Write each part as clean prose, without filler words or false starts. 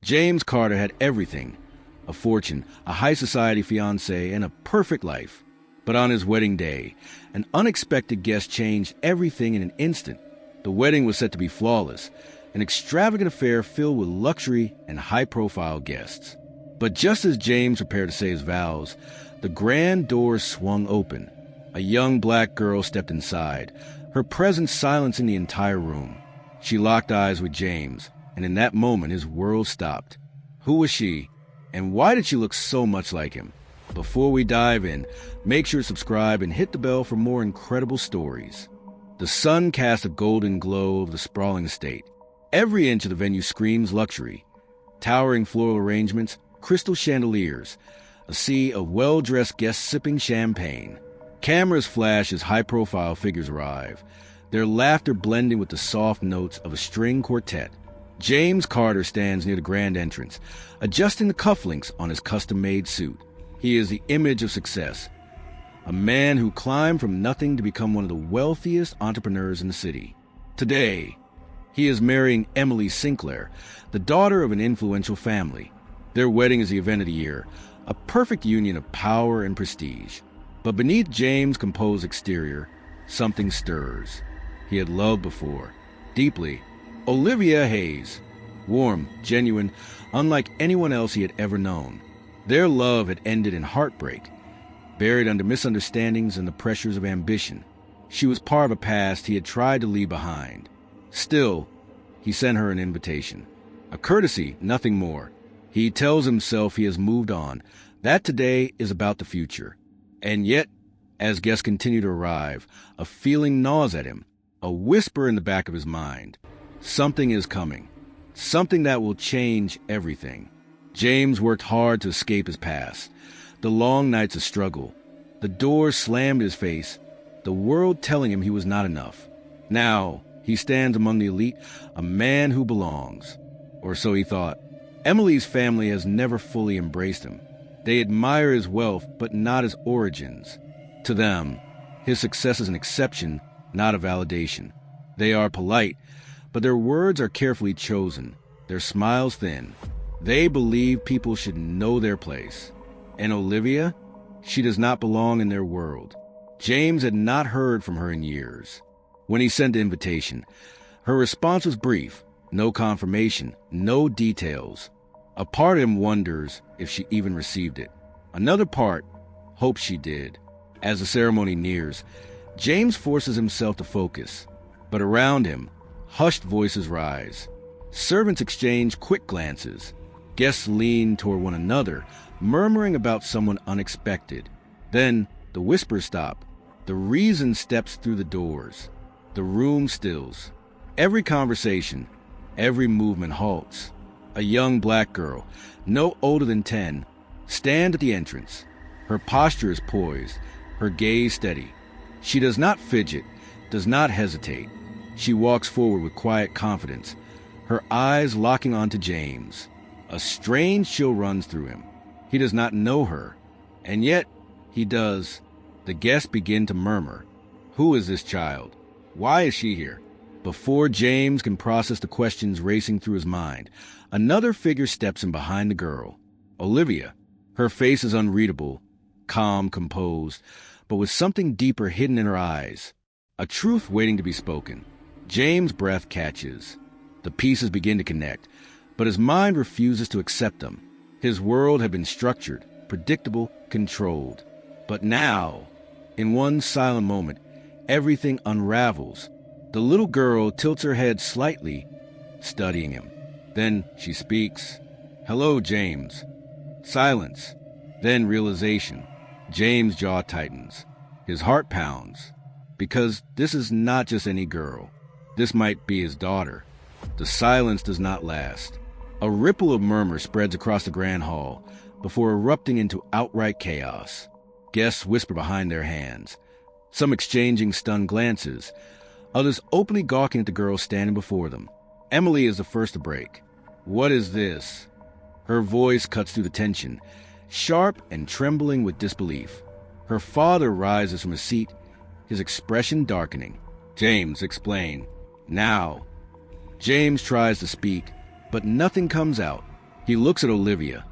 James Carter had everything: a fortune, a high society fiancé, and a perfect life. But on his wedding day, an unexpected guest changed everything in an instant. The wedding was set to be flawless, an extravagant affair filled with luxury and high-profile guests. But just as James prepared to say his vows, the grand doors swung open. A young black girl stepped inside, her presence silencing the entire room. She locked eyes with James, and in that moment his world stopped. Who was she, and why did she look so much like him? Before we dive in, make sure to subscribe and hit the bell for more incredible stories. The sun cast a golden glow over the sprawling estate. Every inch of the venue screams luxury. Towering floral arrangements, crystal chandeliers, a sea of well-dressed guests sipping champagne. Cameras flash as high-profile figures arrive, their laughter blending with the soft notes of a string quartet. James Carter stands near the grand entrance, adjusting the cufflinks on his custom-made suit. He is the image of success, a man who climbed from nothing to become one of the wealthiest entrepreneurs in the city. Today, he is marrying Emily Sinclair, the daughter of an influential family. Their wedding is the event of the year, a perfect union of power and prestige. But beneath James' composed exterior, something stirs. He had loved before, deeply. Olivia Hayes, warm, genuine, unlike anyone else he had ever known. Their love had ended in heartbreak, buried under misunderstandings and the pressures of ambition. She was part of a past he had tried to leave behind. Still, he sent her an invitation. A courtesy, nothing more. He tells himself he has moved on, that today is about the future. And yet, as guests continue to arrive, a feeling gnaws at him, a whisper in the back of his mind. Something is coming, something that will change everything. James worked hard to escape his past. The long nights of struggle, the doors slammed in his face, the world telling him he was not enough. Now, he stands among the elite, a man who belongs. Or so he thought. Emily's family has never fully embraced him. They admire his wealth, but not his origins. To them, his success is an exception, not a validation. They are polite, but their words are carefully chosen, their smiles thin. They believe people should know their place. And Olivia? She does not belong in their world. James had not heard from her in years. When he sent the invitation, her response was brief. No confirmation, no details. A part of him wonders if she even received it. Another part hopes she did. As the ceremony nears, James forces himself to focus. But around him, hushed voices rise. Servants exchange quick glances. Guests lean toward one another, murmuring about someone unexpected. Then the whispers stop. The reason steps through the doors. The room stills. Every conversation, every movement halts. A young black girl, no older than 10, stands at the entrance. Her posture is poised, her gaze steady. She does not fidget, does not hesitate. She walks forward with quiet confidence, her eyes locking onto James. A strange chill runs through him. He does not know her, and yet he does. The guests begin to murmur. Who is this child? Why is she here? Before James can process the questions racing through his mind, another figure steps in behind the girl. Olivia. Her face is unreadable, calm, composed, but with something deeper hidden in her eyes. A truth waiting to be spoken. James' breath catches. The pieces begin to connect, but his mind refuses to accept them. His world had been structured, predictable, controlled. But now, in one silent moment, everything unravels. The little girl tilts her head slightly, studying him. Then she speaks. Hello, James. Silence. Then realization. James' jaw tightens. His heart pounds. Because this is not just any girl. This might be his daughter. The silence does not last. A ripple of murmur spreads across the grand hall before erupting into outright chaos. Guests whisper behind their hands, some exchanging stunned glances, others openly gawking at the girl standing before them. Emily is the first to break. What is this? Her voice cuts through the tension, sharp and trembling with disbelief. Her father rises from his seat, his expression darkening. James, explain. Now. James tries to speak, but nothing comes out. He looks at Olivia,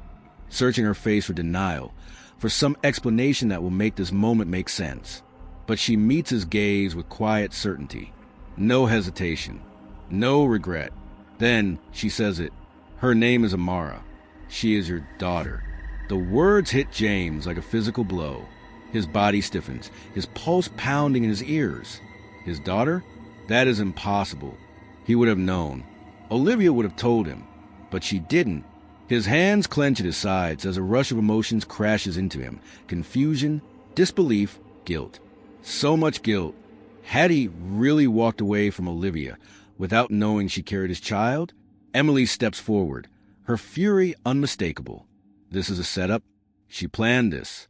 searching her face for denial, for some explanation that will make this moment make sense. But she meets his gaze with quiet certainty. No hesitation. No regret. Then she says it. Her name is Amara. She is your daughter. The words hit James like a physical blow. His body stiffens, his pulse pounding in his ears. His daughter? That is impossible. He would have known. Olivia would have told him, but she didn't. His hands clench at his sides as a rush of emotions crashes into him. Confusion, disbelief, guilt. So much guilt. Had he really walked away from Olivia without knowing she carried his child? Emily steps forward, her fury unmistakable. This is a setup. She planned this.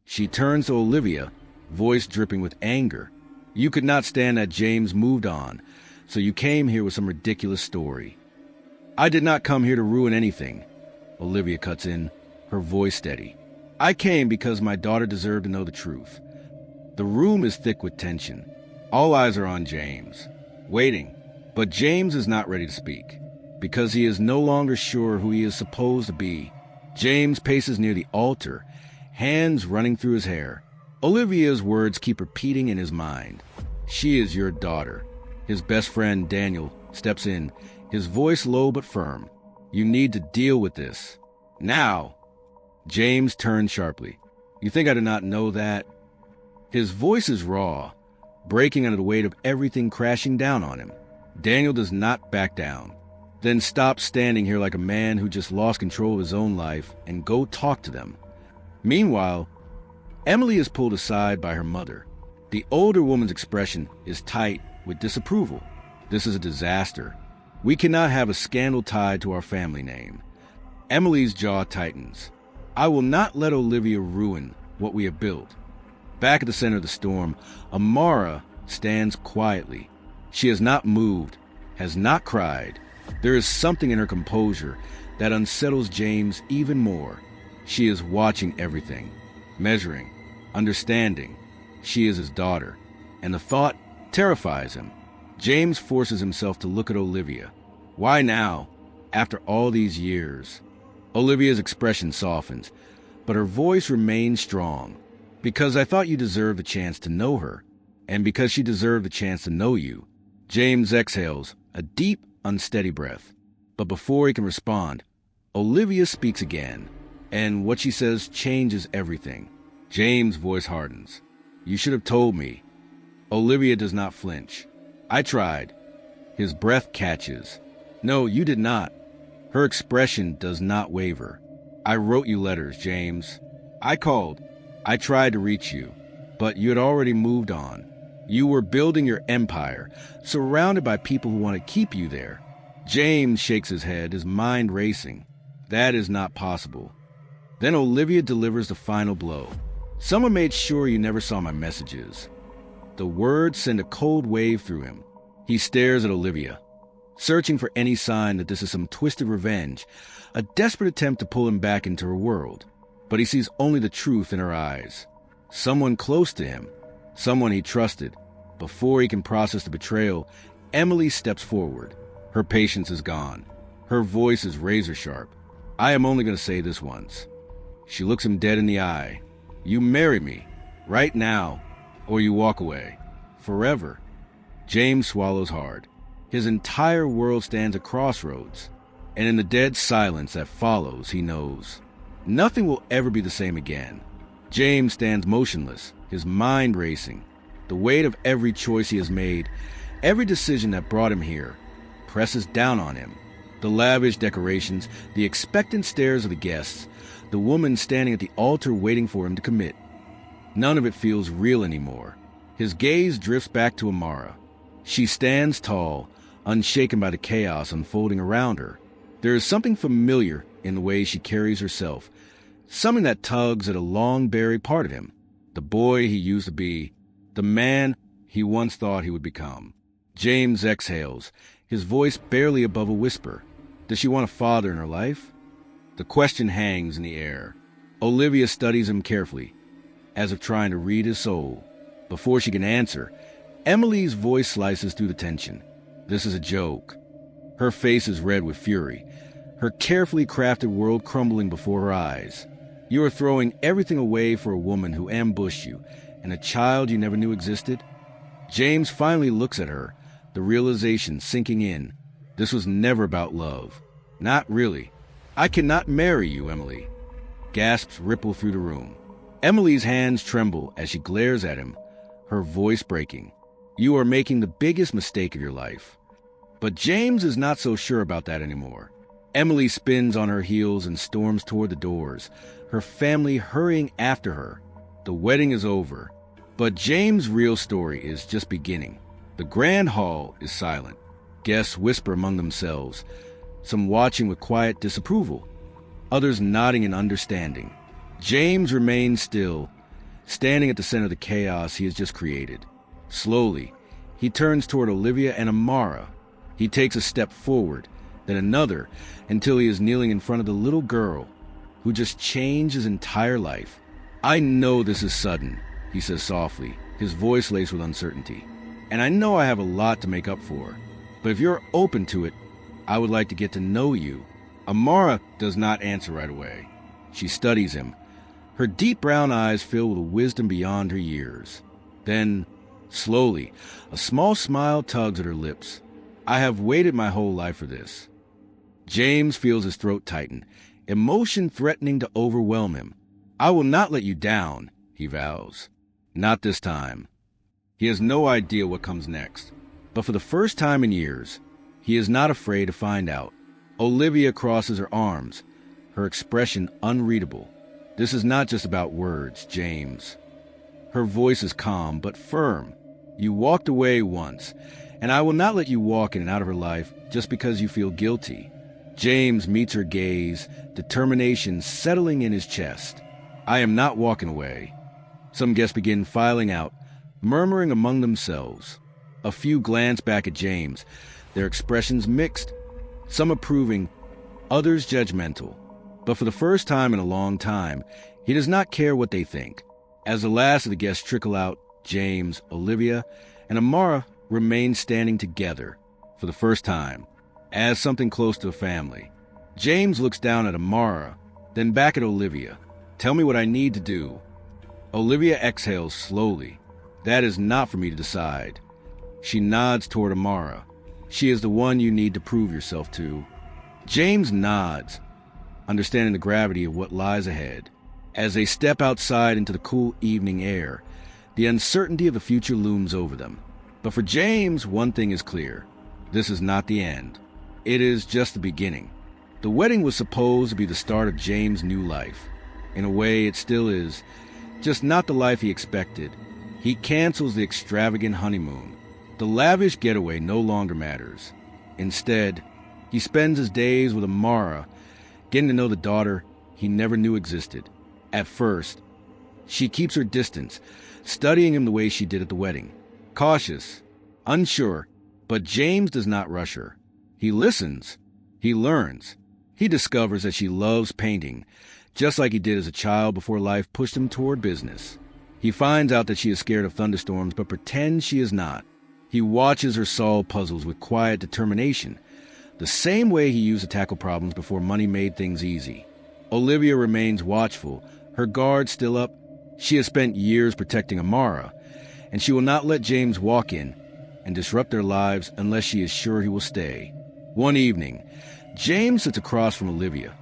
She turns to Olivia, voice dripping with anger. You could not stand that James moved on, so you came here with some ridiculous story. I did not come here to ruin anything. Olivia cuts in, her voice steady. I came because my daughter deserved to know the truth. The room is thick with tension. All eyes are on James, waiting. But James is not ready to speak, because he is no longer sure who he is supposed to be. James paces near the altar, hands running through his hair. Olivia's words keep repeating in his mind. She is your daughter. His best friend, Daniel, steps in, his voice low but firm. You need to deal with this. Now. James turns sharply. You think I did not know that? His voice is raw, breaking under the weight of everything crashing down on him. Daniel does not back down, then stops standing here like a man who just lost control of his own life and go talk to them. Meanwhile, Emily is pulled aside by her mother. The older woman's expression is tight with disapproval. This is a disaster. We cannot have a scandal tied to our family name. Emily's jaw tightens. I will not let Olivia ruin what we have built. Back at the center of the storm, Amara stands quietly. She has not moved, has not cried. There is something in her composure that unsettles James even more. She is watching everything, measuring, understanding. She is his daughter, and the thought terrifies him. James forces himself to look at Olivia. Why now, after all these years? Olivia's expression softens, but her voice remains strong. Because I thought you deserved a chance to know her, and because she deserved a chance to know you. James exhales, a deep, unsteady breath. But before he can respond, Olivia speaks again, and what she says changes everything. James' voice hardens. You should have told me. Olivia does not flinch. I tried. His breath catches. No, you did not. Her expression does not waver. I wrote you letters, James. I called. I tried to reach you, but you had already moved on. You were building your empire, surrounded by people who want to keep you there. James shakes his head, his mind racing. That is not possible. Then Olivia delivers the final blow. Someone made sure you never saw my messages. The words send a cold wave through him. He stares at Olivia, searching for any sign that this is some twisted revenge, a desperate attempt to pull him back into her world. But he sees only the truth in her eyes. Someone close to him, someone he trusted. Before he can process the betrayal, Emily steps forward. Her patience is gone. Her voice is razor sharp. I am only going to say this once. She looks him dead in the eye. You marry me, right now, or you walk away. Forever. James swallows hard. His entire world stands at crossroads, and in the dead silence that follows, he knows nothing will ever be the same again. James stands motionless, his mind racing. The weight of every choice he has made, every decision that brought him here, presses down on him. The lavish decorations, the expectant stares of the guests, the woman standing at the altar waiting for him to commit. None of it feels real anymore. His gaze drifts back to Amara. She stands tall, unshaken by the chaos unfolding around her. There is something familiar in the way she carries herself, something that tugs at a long-buried part of him, the boy he used to be, the man he once thought he would become. James exhales, his voice barely above a whisper. Does she want a father in her life? The question hangs in the air. Olivia studies him carefully, as if trying to read his soul. Before she can answer, Emily's voice slices through the tension. This is a joke. Her face is red with fury. her carefully crafted world crumbling before her eyes. You are throwing everything away for a woman who ambushed you and a child you never knew existed? James finally looks at her, the realization sinking in. This was never about love. Not really. I cannot marry you, Emily. Gasps ripple through the room. Emily's hands tremble as she glares at him, her voice breaking. You are making the biggest mistake of your life. But James is not so sure about that anymore. Emily spins on her heels and storms toward the doors, her family hurrying after her. The wedding is over, but James' real story is just beginning. The grand hall is silent. Guests whisper among themselves, some watching with quiet disapproval, others nodding in understanding. James remains still, standing at the center of the chaos he has just created. Slowly, he turns toward Olivia and Amara. He takes a step forward, then another, until he is kneeling in front of the little girl who just changed his entire life. I know this is sudden, he says softly, his voice laced with uncertainty. And I know I have a lot to make up for. But if you're open to it, I would like to get to know you. Amara does not answer right away. She studies him, her deep brown eyes filled with a wisdom beyond her years. Then, slowly, a small smile tugs at her lips. I have waited my whole life for this. James feels his throat tighten, emotion threatening to overwhelm him. I will not let you down, he vows. Not this time. He has no idea what comes next. But for the first time in years, he is not afraid to find out. Olivia crosses her arms, her expression unreadable. This is not just about words, James. Her voice is calm but firm. You walked away once, and I will not let you walk in and out of her life just because you feel guilty. James meets her gaze, determination settling in his chest. I am not walking away. Some guests begin filing out, murmuring among themselves. A few glance back at James, their expressions mixed, some approving, others judgmental. But for the first time in a long time, he does not care what they think. As the last of the guests trickle out, James, Olivia, and Amara remain standing together for the first time, as something close to a family. James looks down at Amara, then back at Olivia. Tell me what I need to do. Olivia exhales slowly. That is not for me to decide. She nods toward Amara. She is the one you need to prove yourself to. James nods, understanding the gravity of what lies ahead. As they step outside into the cool evening air, the uncertainty of the future looms over them. But for James, one thing is clear. This is not the end. It is just the beginning. The wedding was supposed to be the start of James' new life. In a way, it still is, just not the life he expected. He cancels the extravagant honeymoon. The lavish getaway no longer matters. Instead, he spends his days with Amara, getting to know the daughter he never knew existed. At first, she keeps her distance, studying him the way she did at the wedding. Cautious, unsure, but James does not rush her. He listens. He learns. He discovers that she loves painting, just like he did as a child before life pushed him toward business. He finds out that she is scared of thunderstorms, but pretends she is not. He watches her solve puzzles with quiet determination, the same way he used to tackle problems before money made things easy. Olivia remains watchful, her guard still up. She has spent years protecting Amara, and she will not let James walk in and disrupt their lives unless she is sure he will stay. One evening, James sits across from Olivia,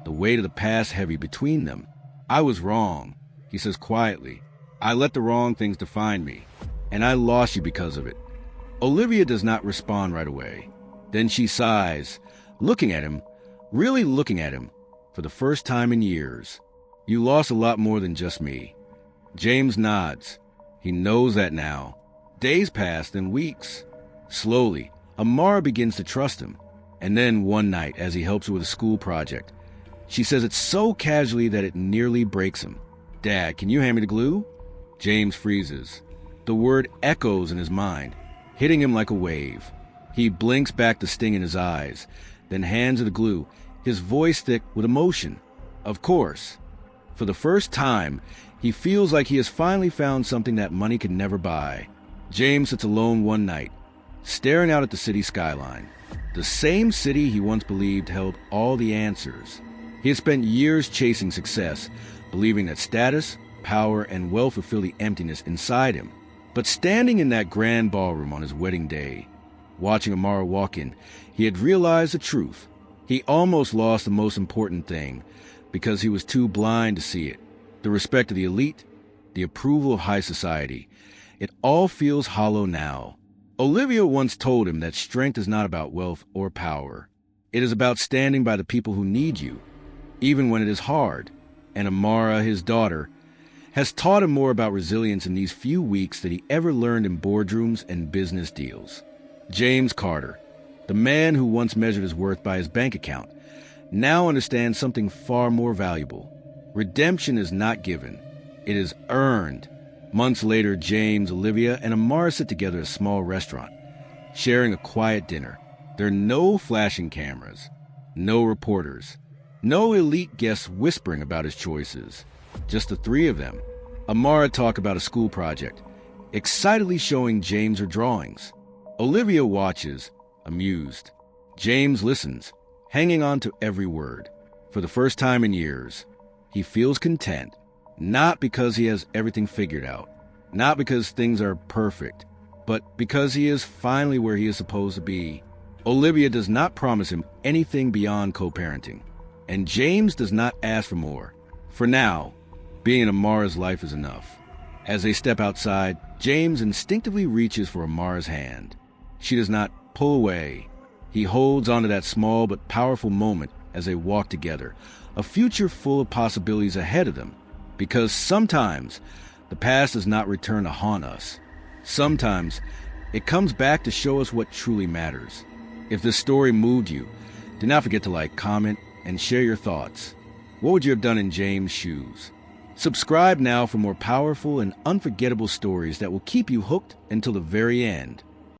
the weight of the past heavy between them. I was wrong, he says quietly. I let the wrong things define me, and I lost you because of it. Olivia does not respond right away. Then she sighs, looking at him, really looking at him, for the first time in years. You lost a lot more than just me. James nods. He knows that now. Days pass, then weeks. Slowly, Amara begins to trust him. And then one night, as he helps her with a school project, she says it so casually that it nearly breaks him. Dad, can you hand me the glue? James freezes. The word echoes in his mind, hitting him like a wave. He blinks back the sting in his eyes, then hands her the glue, his voice thick with emotion. Of course. For the first time, he feels like he has finally found something that money could never buy. James sits alone one night, staring out at the city skyline. The same city he once believed held all the answers. He had spent years chasing success, believing that status, power, and wealth would fill the emptiness inside him. But standing in that grand ballroom on his wedding day, watching Amara walk in, he had realized the truth. He almost lost the most important thing because he was too blind to see it. The respect of the elite, the approval of high society. It all feels hollow now. Olivia once told him that strength is not about wealth or power. It is about standing by the people who need you, even when it is hard. And Amara, his daughter, has taught him more about resilience in these few weeks than he ever learned in boardrooms and business deals. James Carter, the man who once measured his worth by his bank account, now understands something far more valuable. Redemption is not given. It is earned. Months later, James, Olivia, and Amara sit together at a small restaurant, sharing a quiet dinner. There are no flashing cameras, no reporters, no elite guests whispering about his choices. Just the three of them. Amara talks about a school project, excitedly showing James her drawings. Olivia watches, amused. James listens, hanging on to every word. For the first time in years, he feels content. Not because he has everything figured out, not because things are perfect, but because he is finally where he is supposed to be. Olivia does not promise him anything beyond co-parenting, and James does not ask for more. For now, being in Amara's life is enough. As they step outside, James instinctively reaches for Amara's hand. She does not pull away. He holds onto that small but powerful moment as they walk together, a future full of possibilities ahead of them. Because sometimes the past does not return to haunt us. Sometimes it comes back to show us what truly matters. If this story moved you, do not forget to like, comment, and share your thoughts. What would you have done in James' shoes? Subscribe now for more powerful and unforgettable stories that will keep you hooked until the very end.